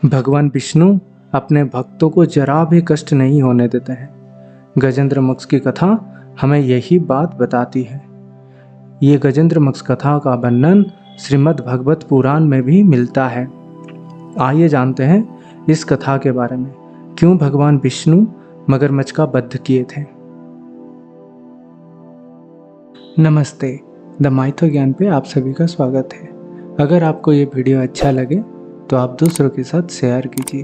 भगवान विष्णु अपने भक्तों को जरा भी कष्ट नहीं होने देते हैं। गजेंद्र मोक्ष की कथा हमें यही बात बताती है। ये गजेंद्र मोक्ष कथा का वर्णन श्रीमद् भगवत पुराण में भी मिलता है। आइए जानते हैं इस कथा के बारे में, क्यों भगवान विष्णु मगरमच्छ का वध किए थे। नमस्ते, द माइथो ज्ञान पे आप सभी का स्वागत है। अगर आपको ये वीडियो अच्छा लगे तो आप दूसरों के साथ शेयर कीजिए।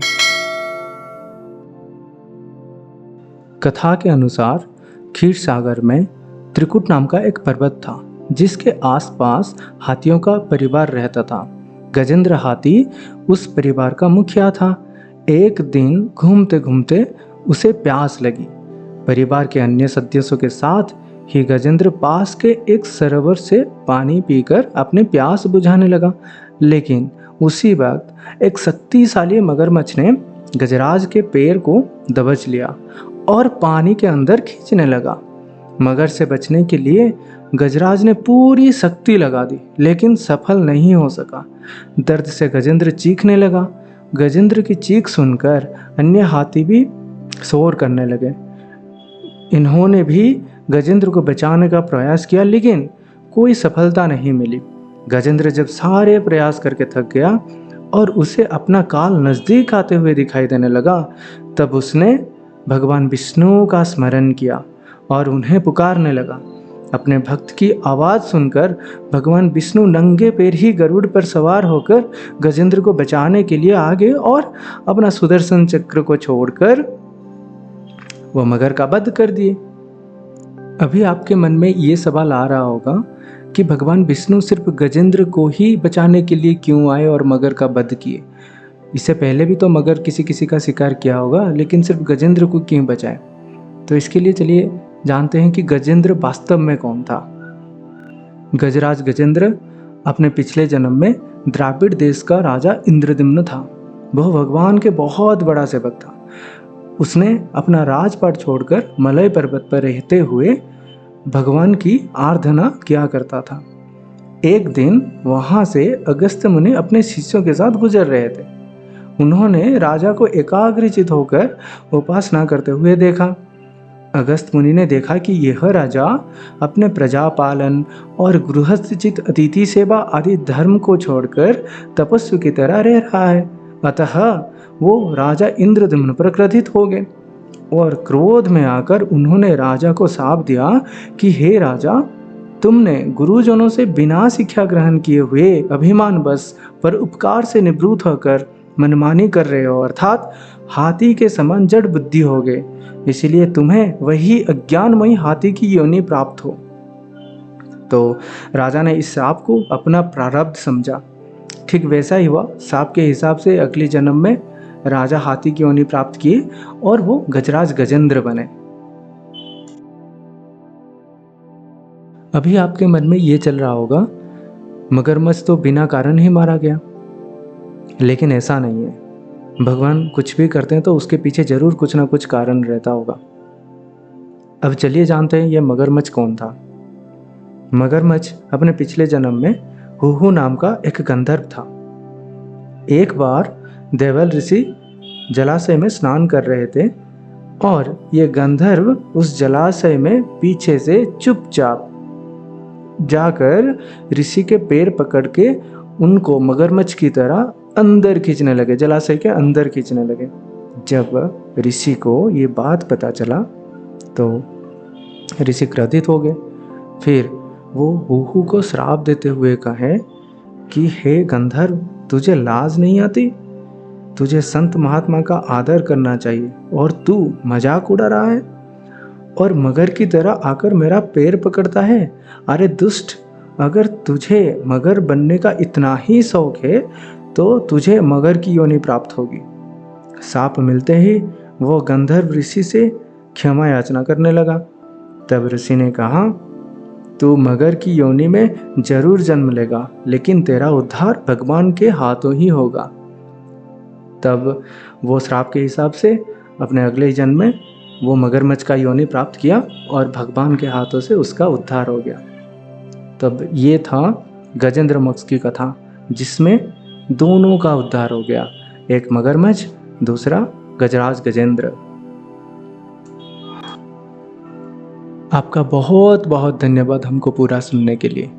कथा के अनुसार क्षीर सागर में त्रिकुट नाम का एक पर्वत था, जिसके आसपास हाथियों का परिवार रहता था। गजेंद्र हाथी उस परिवार का मुखिया था। एक दिन घूमते घूमते उसे प्यास लगी। परिवार के अन्य सदस्यों के साथ ही गजेंद्र पास के एक सरोवर से पानी पीकर अपने प्यास बुझाने लगा। लेकिन उसी वक्त एक शक्तिशाली मगरमच्छ ने गजराज के पैर को दबोच लिया और पानी के अंदर खींचने लगा। मगर से बचने के लिए गजराज ने पूरी शक्ति लगा दी, लेकिन सफल नहीं हो सका। दर्द से गजेंद्र चीखने लगा। गजेंद्र की चीख सुनकर अन्य हाथी भी शोर करने लगे। इन्होंने भी गजेंद्र को बचाने का प्रयास किया, लेकिन कोई सफलता नहीं मिली। गजेंद्र जब सारे प्रयास करके थक गया और उसे अपना काल नज़दीक आते हुए दिखाई देने लगा, तब उसने भगवान विष्णु का स्मरण किया और उन्हें पुकारने लगा। अपने भक्त की आवाज़ सुनकर भगवान विष्णु नंगे पैर ही गरुड़ पर सवार होकर गजेंद्र को बचाने के लिए आ गए और अपना सुदर्शन चक्र को छोड़कर वो मगर का वध कर दिए। अभी आपके मन में ये सवाल आ रहा होगा कि भगवान विष्णु सिर्फ गजेंद्र को ही बचाने के लिए क्यों आए और मगर का वध किए। इससे पहले भी तो मगर किसी किसी का शिकार किया होगा, लेकिन सिर्फ गजेंद्र को क्यों बचाए। तो इसके लिए चलिए जानते हैं कि गजेंद्र वास्तव में कौन था। गजराज गजेंद्र अपने पिछले जन्म में द्राविड़ देश का राजा इंद्रद्युम्न था। वह भगवान के बहुत बड़ा सेवक था। उसने अपना राजपाट छोड़कर मलय पर्वत पर रहते हुए भगवान की आराधना किया करता था। एक दिन वहां से अगस्त्य मुनि अपने शिष्यों के साथ गुजर रहे थे। उन्होंने राजा को एकाग्रचित होकर उपासना करते हुए देखा। अगस्त्य मुनि ने देखा कि यह राजा अपने प्रजा पालन और गृहस्थचित अतिथि सेवा आदि धर्म को छोड़कर तपस्वी की तरह रह रहा है। अतः वो राजा इंद्रद्युम्न पर क्रोधित हो गए और क्रोध में आकर उन्होंने राजा को शाप दिया कि हे राजा, तुमने गुरुजनों से बिना शिक्षा ग्रहण किए हुए अभिमान बस पर उपकार से निवृत्त होकर मनमानी कर रहे हो, अर्थात हाथी के समान जड़ बुद्धि हो गए। इसलिए तुम्हें वही अज्ञानमयी हाथी की योनि प्राप्त हो। तो राजा ने इस शाप को अपना प्रारब्ध समझा। ठीक वैसा ही हुआ। शाप के हिसाब से अगले जन्म में राजा हाथी की योनि प्राप्त किए और वो गजराज गजेंद्र बने। अभी आपके मन में ये चल रहा होगा, मगरमच्छ तो बिना कारण ही मारा गया। लेकिन ऐसा नहीं है। भगवान कुछ भी करते हैं तो उसके पीछे जरूर कुछ ना कुछ कारण रहता होगा। अब चलिए जानते हैं ये मगरमच्छ कौन था। मगरमच्छ अपने पिछले जन्म में हुहू नाम का एक गंधर्व था। एक बार देवल ऋषि जलाशय में स्नान कर रहे थे और ये गंधर्व उस जलाशय में पीछे से चुपचाप जाकर ऋषि के पैर पकड़ के उनको मगरमच्छ की तरह अंदर खींचने लगे, जलाशय के अंदर खींचने लगे। जब ऋषि को ये बात पता चला तो ऋषि क्रोधित हो गए। फिर वो हुहू को श्राप देते हुए कहे कि हे गंधर्व, तुझे लाज नहीं आती? तुझे संत महात्मा का आदर करना चाहिए और तू मजाक उड़ा रहा है और मगर की तरह आकर मेरा पैर पकड़ता है। अरे दुष्ट, अगर तुझे मगर बनने का इतना ही शौक है तो तुझे मगर की योनि प्राप्त होगी। शाप मिलते ही वो गंधर्व ऋषि से क्षमा याचना करने लगा। तब ऋषि ने कहा, तू मगर की योनि में जरूर जन्म लेगा, लेकिन तेरा उद्धार भगवान के हाथों ही होगा। तब वो श्राप के हिसाब से अपने अगले जन्म में वो मगरमच्छ का योनि प्राप्त किया और भगवान के हाथों से उसका उद्धार हो गया। तब ये था गजेंद्र मोक्ष की कथा, जिसमें दोनों का उद्धार हो गया, एक मगरमच्छ, दूसरा गजराज गजेंद्र। आपका बहुत बहुत धन्यवाद हमको पूरा सुनने के लिए।